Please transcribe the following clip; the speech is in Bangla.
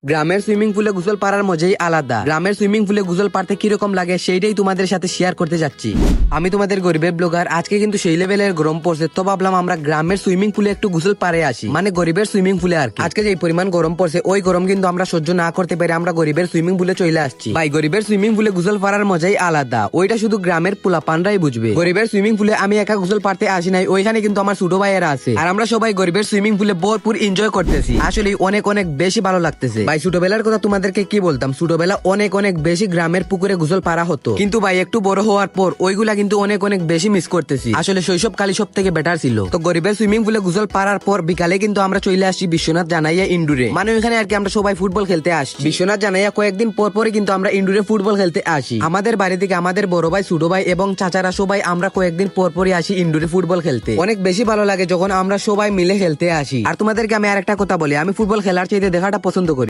গ্রামের সুইমিং পুলে গোসল পাড়ার মজাই আলাদা। গ্রামের সুইমিং পুলে গোসল পাড়তে কিরকম লাগে সেইটাই তোমাদের সাথে শেয়ার করতে যাচ্ছি। আমি তোমাদের গরিবের ব্লগার। আজকে কিন্তু সেই লেভেলের গরম পড়ছে, তো ভাবলাম আমরা গ্রামের সুইমিং পুলে একটু গোসল পাড়ে আসি, মানে গরিবের সুইমিং পুলে আর কি। আজকে যে পরিমাণ গরম পড়ছে, ওই গরম কিন্তু আমরা সহ্য না করতে পেরে আমরা গরিবের সুইমিং পুলে চলে আসছি। ভাই, গরিবের সুইমিং পুলে গোসল পাড়ার মজাই আলাদা, ওইটা শুধু গ্রামের পোলাপানরাই বুঝবে। গরিবের সুইমিং পুলে আমি একা গোসল পাড়তে আসি নাই, ওইখানে কিন্তু আমার ছোট ভাইয়েরা আছে, আর আমরা সবাই গরিবের সুইমিং পুলে ভরপুর এনজয় করতেছি। আসলে অনেক অনেক বেশি ভালো লাগতেছে। ভাই, ছোটবেলার কথা তোমাদেরকে কি বলতাম, ছোটবেলা অনেক অনেক বেশি গ্রামের পুকুরে গোসল পাড়া হতো, কিন্তু ভাই একটু বড় হওয়ার পর ওইগুলা কিন্তু অনেক অনেক বেশি মিস করতেছি। আসলে শৈশব কালী সব থেকে বেটার ছিল। তো গরিবের সুইমিং পুলে গোসল পাড়ার পর বিকালে কিন্তু আমরা চলে আসছি বিশ্বনাথ জানাইয়া ইন্ডোরে, মানে ওইখানে আর কি আমরা সবাই ফুটবল খেলতে আসছি। বিশ্বনাথ জানাইয়া কয়েকদিন পর পরে কিন্তু আমরা ইন্ডোরে ফুটবল খেলতে আসি। আমাদের বাড়ি থেকে আমাদের বড় ভাই, ছোট ভাই এবং চাচারা সবাই আমরা কয়েকদিন পর পরই আসি ইন্ডোরে ফুটবল খেলতে। অনেক বেশি ভালো লাগে যখন আমরা সবাই মিলে খেলতে আসি। আর তোমাদেরকে আমি আরেকটা কথা বলি, আমি ফুটবল খেলার চাইতে দেখাটা পছন্দ করি।